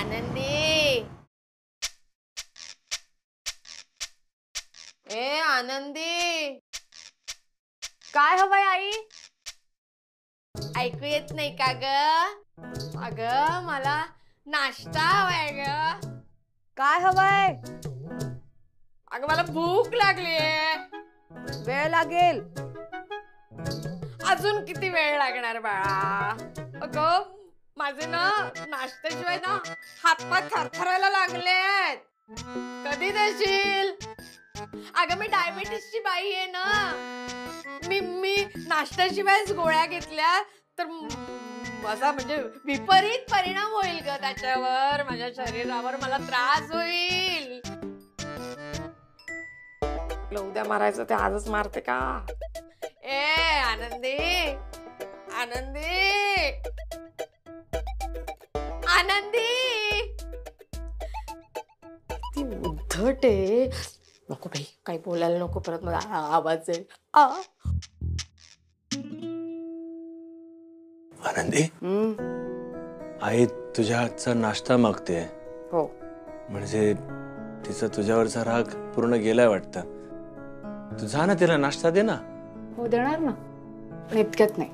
आनंदी, ए आनंदी, काय हवंय आई? ऐकू येत नाही का ग? अगं मला नाश्ता हवाय ग. काय हवंय? अगं मला भूक लागलीये. वेळ लागेल. अजून किती वेळ लागणार बाळा? अगं माझे ना नाश्त्याशिवाय ना हातपाय थरथरायला लागलेत. कधी देशील? अगं मी डायबिटीसची बाई आहे ना. मी नाश्त्याशिवायच गोळ्या घेतल्या तर माझा म्हणजे विपरीत परिणाम होईल ग त्याच्यावर, माझ्या शरीरावर मला त्रास होईल. उद्या मारायचं ते आजच मारते का? ए आनंदी, आनंदी, आनंदी, ती उद्धट आहे. नको बाई, काही बोलायला नको, परत मला आवाज येईल. आनंदी, आई तुझ्या हातचा नाश्ता मागते. हो. म्हणजे तिचा तुझ्यावरचा राग पूर्ण गेलाय वाटतं. तू जा ना, तिला नाश्ता दे ना. हो देणार ना, पण इतक्यात नाही.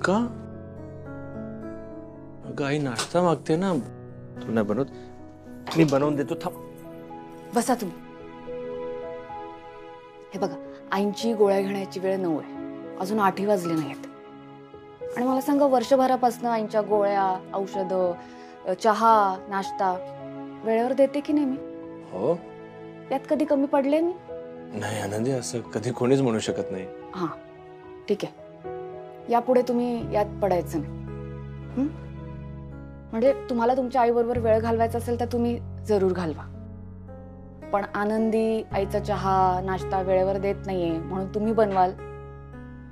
का? अगं आई नाश्ता मागते ना. तू नाही बनवत, मी बनवून देतो. थांब. बसा तुम्ही. हे बघा, आईंची गोळ्या घेण्याची वेळ 9 आहे. अजून 8ही वाजले नाहीत. आणि मला सांगा, वर्षभरापासून आईंच्या गोळ्या, औषधं, चहा, नाश्ता वेळेवर देते की नाही मी? हो. यात कधी कमी पडले मी? नाही आनंदी, असं कधी कोणीच म्हणू शकत नाही. हा ठीक आहे, यापुढे तुम्ही यात पडायचं नाही. म्हणजे तुम्हाला तुमच्या आईबरोबर वेळ घालवायचा असेल तर तुम्ही जरूर घालवा, पण आनंदी आईचा चहा नाश्ता वेळेवर देत नाहीये म्हणून तुम्ही बनवाल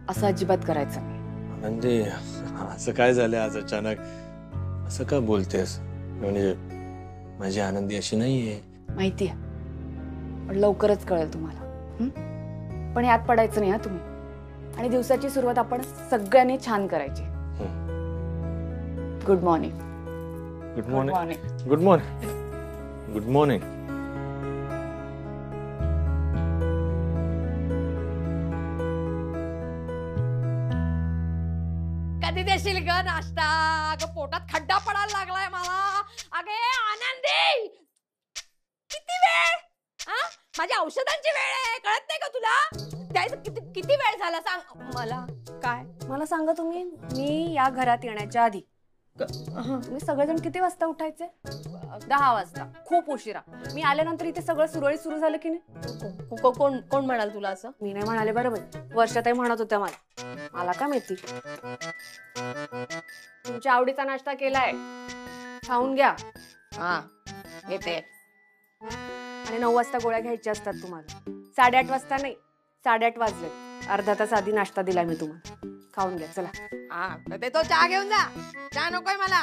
असं अजिबात करायचं नाही. आनंदी, असं काय झालं आज अचानक? असं का बोलतेस? म्हणजे माझी आनंदी अशी नाहीये. माहिती आहे, पण लवकरच कळेल तुम्हाला. पण यात पडायचं नाही हा तुम्ही. आणि दिवसाची सुरुवात आपण सगळ्यांनी छान करायची. Good morning. Good morning. Good morning. Good morning. कधी देशील ग नाश्ता? अगं पोटात खड्डा पडायला लागलाय मला. अगे आनंदी, किती वेळ? माझ्या औषधांची वेळ आहे, कळत नाही का तुला? त्याचं किती वेळ झाला सांग मला. काय मला सांगा तुम्ही, मी या घरात येण्याच्या आधी तुम्ही सगळेजण किती वाजता उठायचे? 10 वाजता. खूप उशिरा. मी आल्यानंतर इथे सगळं सुरळीत सुरू झालं की नाही? कोण म्हणाल तुला असं? मी नाही म्हणाले, बरोबर वर्षाताई म्हणत होत्या मला का माहिती. तुमच्या आवडीचा नाश्ता केलाय, खाऊन घ्या. हा येते. आणि 9 वाजता गोळ्या घ्यायच्या असतात तुम्हाला. 8:30 वाजता नाही, 8:30 वाजले. अर्धा तास आधी नाश्ता दिलाय मी तुम्हाला. खाऊन घ्या चला. हा तर तो चहा घेऊन जा. चहा नकोय मला,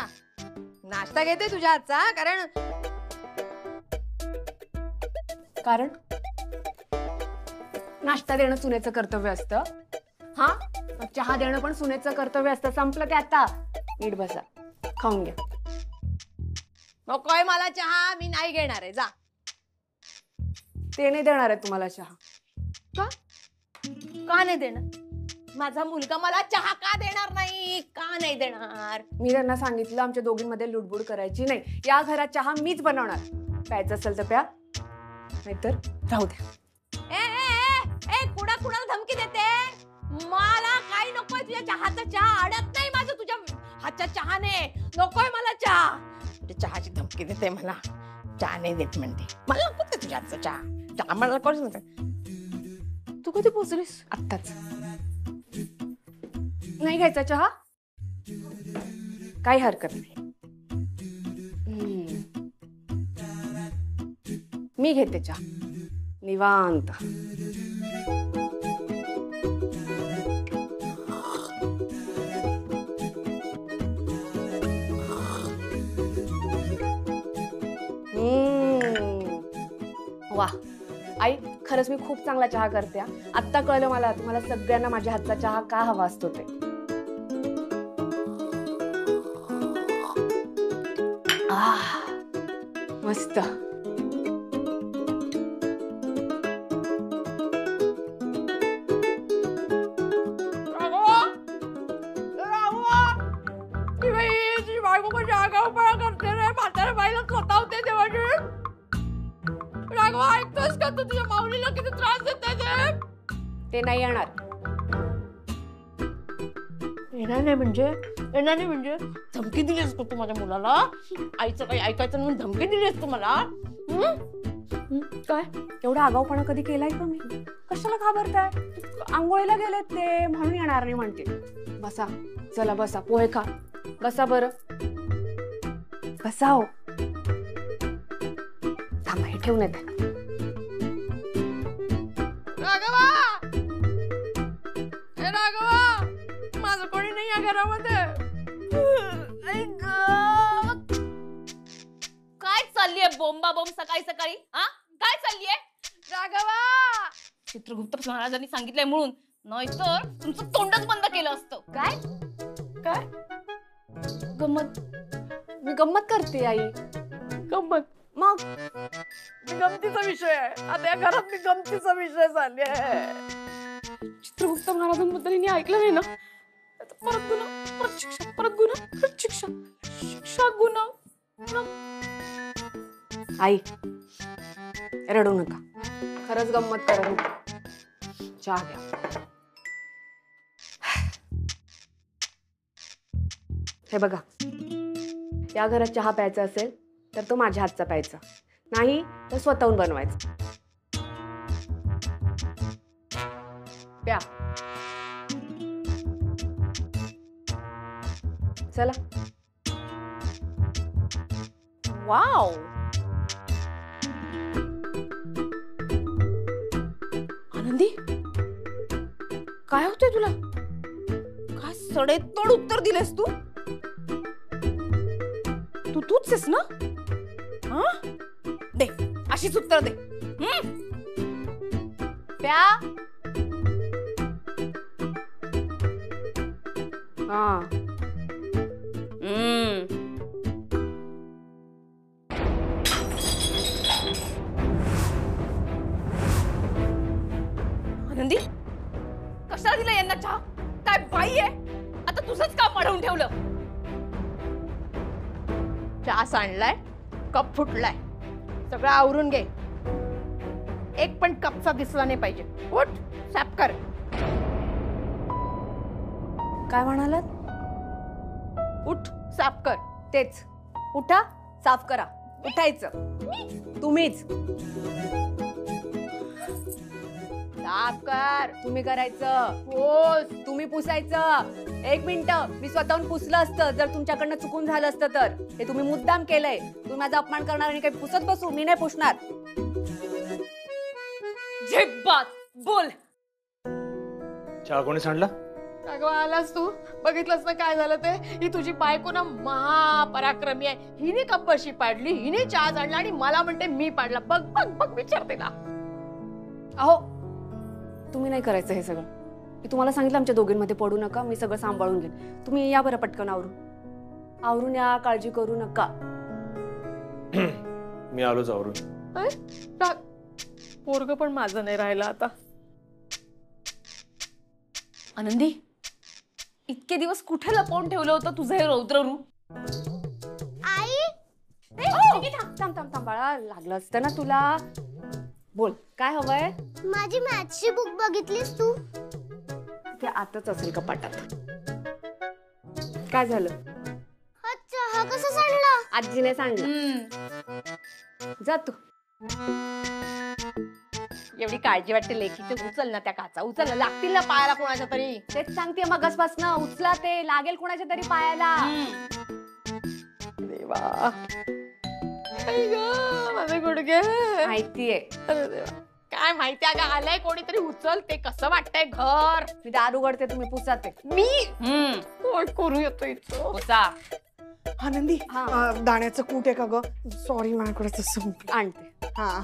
नाश्ता घेते तुझ्या हातचा. कारण नाश्ता देणं सुनेचं कर्तव्य असतं. हा, चहा देणं पण सुनेचं कर्तव्य असतं. संपलं ते आता. नीट बसा, खाऊन घ्या. नकोय मला चहा, मी नाही घेणार आहे. जा. ते नाही देणार आहे तुम्हाला चहा. का? का नाही देणार? माझा मुलगा मला चहा का देणार नाही? का नाही देणार? मी त्यांना सांगितलं आमच्या दोघींमध्ये लुडबुड करायची नाही. या घरात चहा मीच बनवणार. प्यायचं असेल तर प्या, नाहीतर राहू द्या. ए कुणाला धमकी देते? मला काही नकोय तुझ्या चहाचा. चहा अडत नाही माझं तुझ्या हातच्या चहाने. नकोय मला चहा. चहाची धमकी देते मला. चहा नाही देत म्हणते. मला नको तुझ्या हातचा चहा. चहा मला कोण? तू कधी पोचलीस? आत्ताच. नाही घ्यायचा चहा? काही हरकत नाही. मी घेते चहा निवांत. वा आई, खरंच मी खूप चांगला चहा करते. आत्ता कळलं मला तुम्हाला सगळ्यांना माझ्या हातचा चहा का हवा असतो ते. मस्त. बायको कशी आगाऊपणा करते रे, म्हाताऱ्या बाईला स्वतःवते देवाची. राघव ऐकतोस का तू? तुझ्या माऊलीला किती त्रास देते ते. ते नाही येणार. येणार नाही म्हणजे धमकी दिलीस का तू माझ्या मुलाला? आईचं काही ऐकायचं म्हणून धमकी दिलीस तू मला? काय एवढा आगाऊपणा कधी केलाय का मी? कशाला घाबरताय? आंघोळीला गेलेत ते म्हणून येणार नाही म्हणते. बसा, चला बसा, पोहे खा. बसा बरं, बसा. हो थांबा, हे ठेवून येते. राघवा, राघवा, माझं कोणी नाही या घरामध्ये. काय चाललीये बोंबा बोंब सकाळी सकाळी? हा, काय चाललीये? राघवा, चित्रगुप्त महाराजांनी सांगितलंय म्हणून, नाहीतर तुमचं तोंडच बंद केलं असतं. काय काय गंमत? मी गंमत करते आई. गंमत? मग गमतीचा विषय आहे आता या घरात. मी गमतीचा विषय झाले. चित्रगुप्त महाराजांबद्दल मी ऐकलं नाही ना. परत गुन्हा, परत शिक्षा, परत गुन्हा, परत शिक्षा, शिक्षा गुन्हा. आई रडू नका, खरंच गंमत करा. चहा घ्या. हे बघा, या घरात चहा प्यायचा असेल तर तो माझ्या हातचा प्यायचा, नाही तर स्वतःहून बनवायचा. प्या. चला. वाव, आनंदी, काय होतंय तुला? काय सडेतोड उत्तर दिलेस तू? तू तूच आहेस ना? हा, दे अशीच उत्तर दे. प्या. हा. आनंदी, कशाला दिला यांना चहा? काय बाई आहे? आता तुझंच काम वाढवून ठेवलं. चहा सांडलाय, कप फुटलाय, सगळं आवरून घे. एक पण कपचा दिसला नाही पाहिजे. उठ, साफ कर. काय म्हणालात? उठ, साफ कर. तेच, उठा, साफ करा. उठायचं तुम्हीच. साफ कर. तुम्ही करायचं. हो, तुम्ही पुसायचं. 1 मिनिट, मी स्वतःहून पुसलं असतं जर तुमच्याकडनं चुकून झालं असतं तर. हे तुम्ही मुद्दाम केलंय. तुम्ही माझा अपमान करणार आणि काही पुसत बसू? मी नाही पुसणार. झेब्बात बोल. चहा कोणी सांडला? राघवा, आलास तू? बघितलंस ना काय झालं ते? ही तुझी बायको ना महापराक्रमी आहे. हिने कप अशी पाडली, हिने चहा सांडला आणि मला म्हणते मी पाडला. बघ बघ बघ, विचार तिला. अहो, तुम्ही नाही करायचं हे सगळं. मी तुम्हाला सांगितलं आमच्या दोघींमध्ये पडू नका, मी सगळं सांभाळून घेईन. तुम्ही या बरं पटकन आवरून. आवरून या, काळजी करू नका. मी आलोच आवरून. पोरग पण माझं नाही राहिलं आता. आनंदी, इतके दिवस कुठे लपवून ठेवलं होतं तुझं हे रौद्र रूप? आई, थांब थांब थांब बाळा, लागलं असतं ना तुला. बोल, काय हवंय? माझी मॅथ्सची बुक बघितलीस तू? ते आताच असेल कपाटात. काय झालं? अच्छा, हा कसा सांडला? आजीने सांगितलं. जा तू. एवढी काळजी वाटते लेकीची, उचल ना त्या काचा. उचल ना, लागतील ना पायाला कोणाच्या तरी. तेच सांगते मगासपासनं, उचला ते, लागेल कोणाच्या तरी पायाला. देवा, माझे गुडघे. माहितीये. अरे देवा, काय माहिती अगं, आलंय कोणीतरी, उचल. ते कसं वाटतंय घर. मी दार उघडते, तुम्ही पुसा ते. मी काय करू येतो इथं? पुसा. आनंदी, हा. दाण्याचं कूट आहे का ग? सॉरी, माझ्याकडे तसं आणते. हा,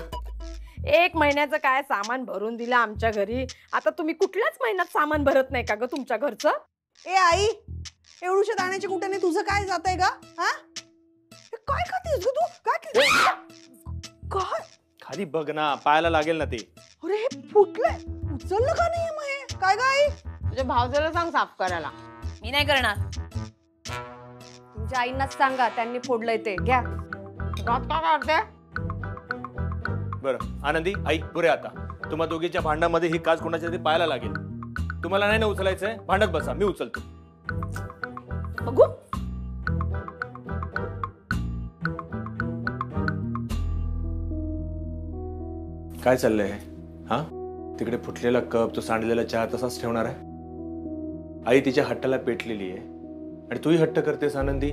1 महिन्याचं काय सामान भरून दिलं आमच्या घरी. आता तुम्ही कुठल्याच महिन्यात सामान भरत नाही का ग तुमच्या घरचं? ए आई, एवढूशा दाण्याच्या कुट्याने तुझं काय जातंय का? हा, काय खात काय? खाली बघ ना, पायाला लागेल ना ते. अरे हे फुटलंय, उचललं का नाही मग हे? काय काय? तुझ्या भावजाला सांग साफ करायला. मी नाही करणार. तुमच्या आईंनाच सांगा, त्यांनी फोडलंय ते. घ्या. घात का काढते? बरं आनंदी, आई पुरे आता. तुम्हा दोघीच्या भांडामध्ये ही काच कोणाच्या तरी पायाला लागेल. तुम्हाला नाही ना उचलायचंय, भांडत बसा, मी उचलतो. बघू. काय चाललंय हा? तिकडे फुटलेला कप, तो सांडलेला चहा तसाच ठेवणार आहे? आई तिच्या हट्टाला पेटलेली आहे आणि तूही हट्ट करतेस आनंदी.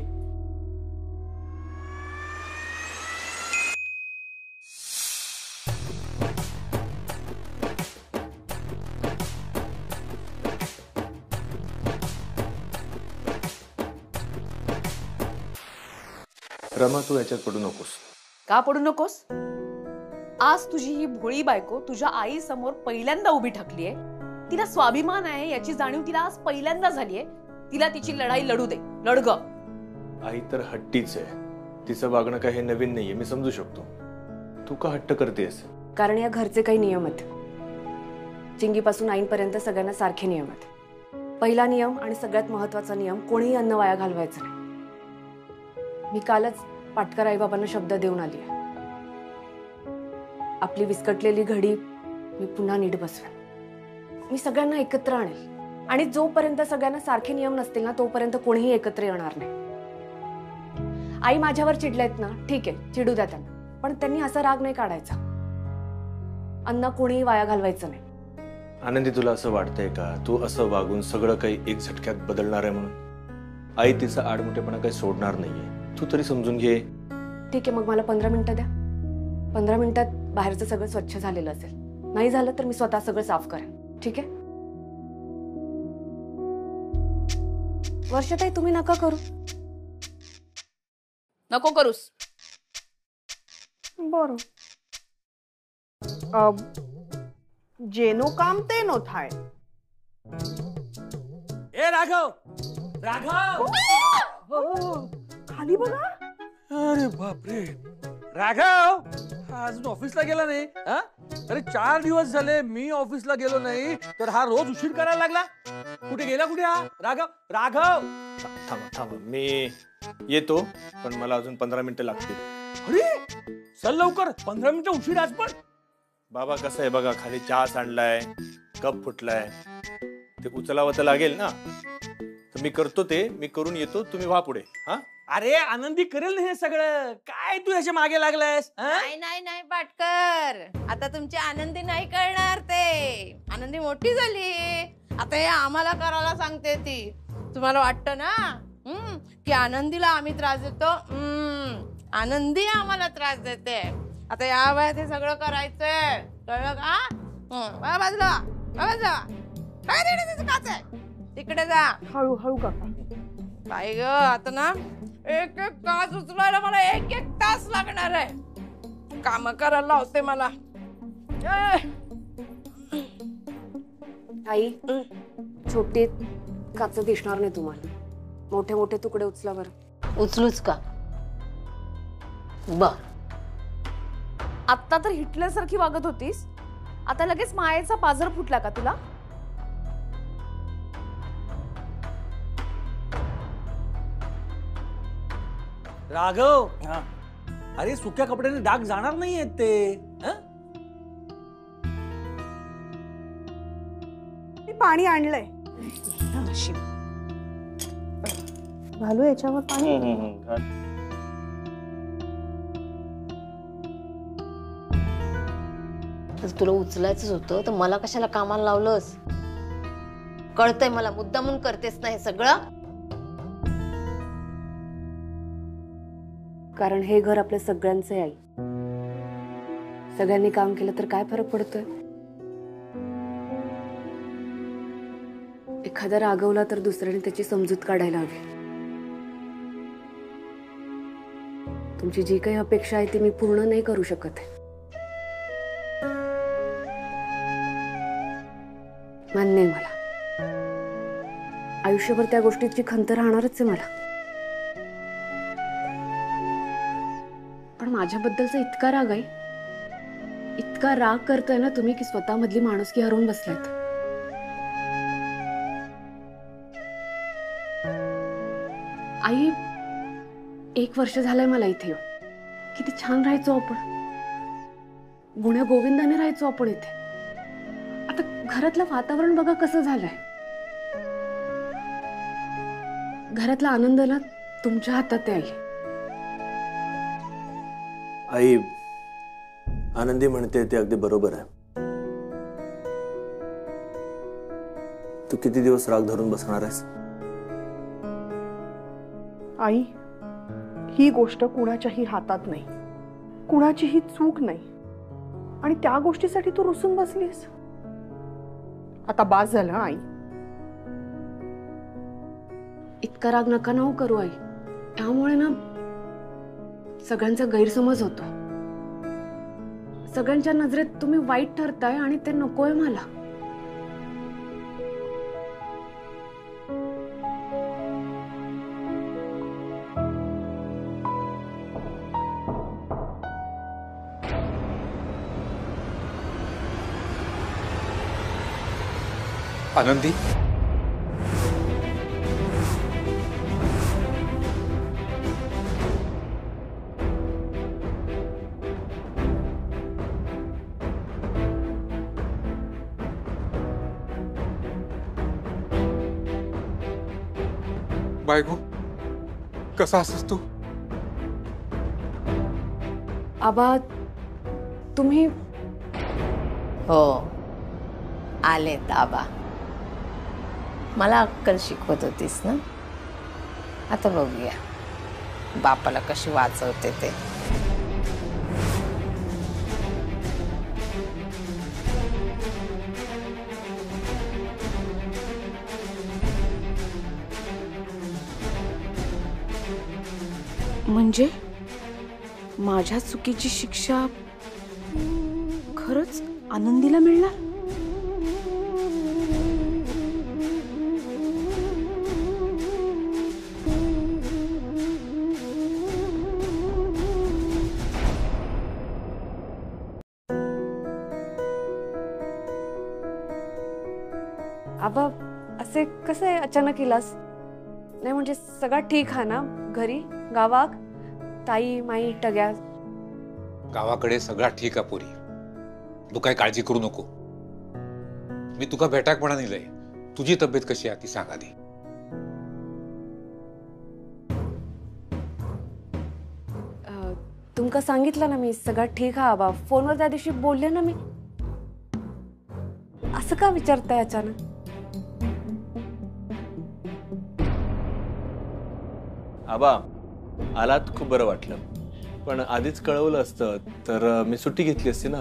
रमा, तू याच्यात पडू नकोस. का पडू नकोस? आज तुझी ही भोळी बायको तुझ्या आई समोर पहिल्यांदा उभी ठाकलीये. तिला स्वाभिमान आहे याची जाणीव तिला आज पहिल्यांदा झालीये. तिला तिची लढाई लढू दे. लढ ग. आई तर हट्टीच आहे. तिचं वागणं काय हे नवीन नाहीये, मी समजू शकतो. तू का हट्ट करतेस? कारण या घरचे काही नियम आहेत. चिंगीपासून आईंपर्यंत सगळ्यांना सारखे नियम आहेत. पहिला नियम आणि सगळ्यात महत्वाचा नियम, कोणीही अन्न वाया घालवायचं नाही. मी कालच पाटकर आई बाबांना शब्द देऊन आली आहे. आपली विस्कटलेली घडी मी पुन्हा नीट बसवेन. मी सगळ्यांना एकत्र आणेल आणि जोपर्यंत सगळ्यांना सारखे नियम नसतील ना, तोपर्यंत कोणीही एकत्र येणार नाही. आई माझ्यावर चिडलेत ना, ठीक आहे, चिडू द्या त्यांना, पण त्यांनी असा राग नाही काढायचा. अन्न कोणीही वाया घालवायचं नाही. आनंदी, तुला असं वाटतंय का तू असं वागून सगळं काही एक झटक्यात बदलणार आहे म्हणून? आई तिचा आडमुठेपणा काही सोडणार नाहीये, तू तरी समजून घे. ठीक आहे, मग मला 15 मिनिटं द्या. 15 मिनिटात बाहेरचं सगळं स्वच्छ झालेलं असेल. नाही झालं तर मी स्वतः सगळं साफ करेन. ठीक आहे? वर्षाताई, तुम्ही नका करू. नको करूस. बरं. जेनो काम ते नो थाय. ए राघव, राघव, खाली बघा. अरे बापरे, राघव हा अजून ऑफिसला गेला नाही? हा? अरे 4 दिवस झाले मी ऑफिसला गेलो नाही तर हा रोज उशीर करायला लागला. कुठे गेला, कुठे हा राघव? राघव, थांबा थांबा, मी येतो, पण मला अजून 15 मिनिटं लागतील. अरे चल लवकर, 15 मिनिटं उशीर आज पण. बाबा कसं आहे बघा, खाली चहा सांडलाय, कप फुटलाय, ते उचलावं तर लागेल ना. तर मी करतो ते, मी करून येतो, तुम्ही व्हा पुढे. हा, अरे आनंदी करेल ना हे सगळं. काय तू ह्याच्या मागे लागलायस? नाही नाही नाही पाटकर, आता तुमची आनंदी नाही करणार ते. आनंदी मोठी झाली, आता हे आम्हाला करायला सांगते ती. तुम्हाला वाटतं ना की आनंदीला आम्ही त्रास देतो? आनंदी आम्हाला त्रास देते. आता या वयात हे सगळं करायचंय, कळलं का? बाजूला बाजूला, काय देणे तिचं काच आहे, तिकडे जा. हळू हळू काका. काय ग, आता ना एक एक काच उचलायला मला 1-1 तास लागणार आहे. काम करायला लावते मला. आई, छोटे काच दिसणार नाही तुम्हाला. मोठे मोठे तुकडे उचला बरं. उचलूच का? बर. आत्ता तर हिटलर सारखी वागत होतीस, आता लगेच मायेचा पाझर फुटला का तुला? राघव, अरे सुक्या कपड्याने डाग जाणार नाहीयेत ते. मी पाणी आणलंय. घालू याच्यावर पाणी. तुला उचलायचंच होतं तर मला कशाला कामाला लावलंस? कळतंय मला, मुद्दामून करतेस ना हे सगळं. कारण हे घर आपल्या सगळ्यांचं आहे आई. सगळ्यांनी काम केलं तर काय फरक पडतोय? एखादा रागवला तर दुसऱ्याने त्याची समजूत काढायला हवी. तुमची जी काही अपेक्षा आहे ती मी पूर्ण नाही करू शकत आहे. मान्य आहे मला. आयुष्यभर त्या गोष्टीची खंत राहणारच आहे मला. पण माझ्याबद्दलचा इतका राग आहे, इतका राग करताय ना तुम्ही की स्वतःमधली माणुसकी हरवून बसलायत. आई, 1 वर्ष झालंय मला इथे येऊन. किती छान राहायचो आपण, गुण्या गोविंदाने राहायचो आपण इथे. आता घरातलं वातावरण बघा कसं झालंय. घरातला आनंद ना तुमच्या हातात आहे आई. आई, आनंदी म्हणते ते अगदी बरोबर आहे. तू किती दिवस राग धरून बसणार आहेस? आई, ही गोष्ट कुणाच्याही हातात नाही, कुणाचीही चूक नाही, आणि त्या गोष्टीसाठी तू रुसून बसलीस. आता बास झालं आई. इतका राग नका ना हो करू आई. त्यामुळे ना सगळ्यांचा गैरसमज होतो. सगळ्यांच्या नजरेत तुम्ही वाईट ठरताय आणि ते नकोय मला. आनंदी, बायको, कसा असस तू? आबा, तुम्ही हो, आलेत आबा. मला अक्कल शिकवत होतीस ना, आता बघूया बापाला कशी वाचवते ते. म्हणजे माझ्या चुकीची शिक्षा खरंच आनंदीला मिळणार? आबा, असे कसं आहे अचानक इलास? नाही म्हणजे सगळं ठीक आहे ना घरी, गावाक? ताई माई टग्या? गावाकडे सगळा ठीक आहे पोरी, तू काय काळजी करू नको. मी तुका भेटाक म्हणा नेलंय. तुझी तब्येत कशी आहे ती सांग आधी. तुमका सांगितलं ना मी सगळं ठीक आहे आबा. फोनवर त्या दिवशी बोलले ना मी. असं का विचारताय अचानक? आबा, आलात खूप बरं वाटलं, पण आधीच कळवलं असतं तर मी सुट्टी घेतली असती ना.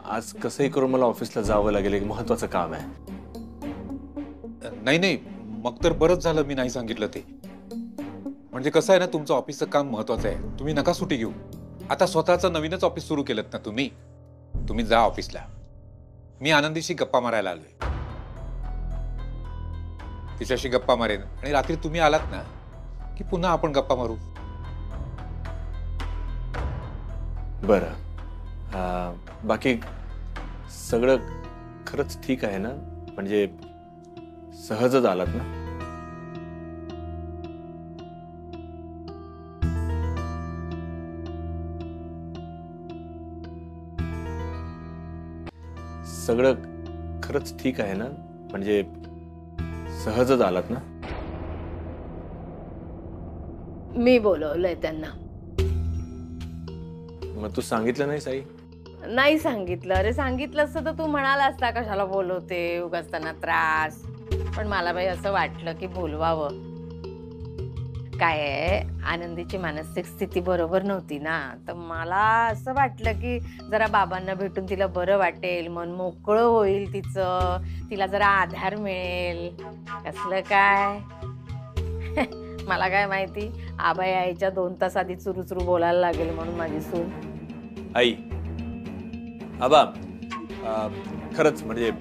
आज कसंही करून मला ऑफिसला जावं लागेल, एक महत्वाचं काम आहे. नाही नाही, मग तर बरंच झालं मी नाही सांगितलं ते. म्हणजे कसं आहे ना, तुमचं ऑफिसचं काम महत्वाचं आहे. तुम्ही नका सुट्टी घेऊ. आता स्वतःचं नवीनच ऑफिस सुरू केलं ना तुम्ही. तुम्ही जा ऑफिसला. मी आनंदीशी गप्पा मारायला आलोय. तिच्याशी गप्पा मारेन आणि रात्री तुम्ही आलात ना की पुन्हा आपण गप्पा मारू. बरं, बाकी सगळं खरंच ठीक आहे ना? म्हणजे सहजच आलात ना? सगळं खरंच ठीक आहे ना? म्हणजे सहजच आलात ना? मी बोलवलंय त्यांना. मग तू सांगितलं नाही साई? नाही सांगितलं. अरे सांगितलं असतं तर तू म्हणाला असता कशाला बोलवते उगाच त्यांना त्रास. पण मला बाई असं वाटलं की बोलवावं. काय आहे, आनंदीची मानसिक स्थिती बरोबर नव्हती ना, तर मला असं वाटलं की जरा बाबांना भेटून तिला बरं वाटेल, मन मोकळं होईल तिचं, तिला जरा आधार मिळेल. कसलं काय मला काय माहिती, आबाई आईच्या 2 तास आधी चुरू बोलायला लागेल म्हणून माझी सून. आई, आबा, खरंच म्हणजे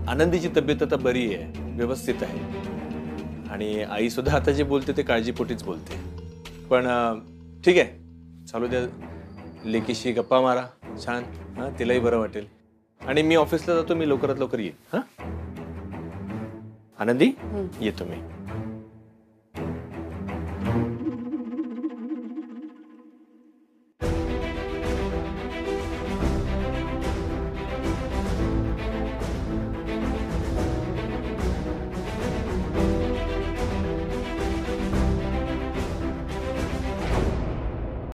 आनंदीची तब्येत आता बरी आहे, व्यवस्थित आहे. आणि आई सुद्धा आता जे बोलते ते काळजीपोटीच बोलते. पण ठीक आहे, चालू द्या. लेकीशी गप्पा मारा छान. हा, तिलाही बरं वाटेल. आणि मी ऑफिसला जातो, मी लवकरात लवकर येईल. हा आनंदी, येतो मी.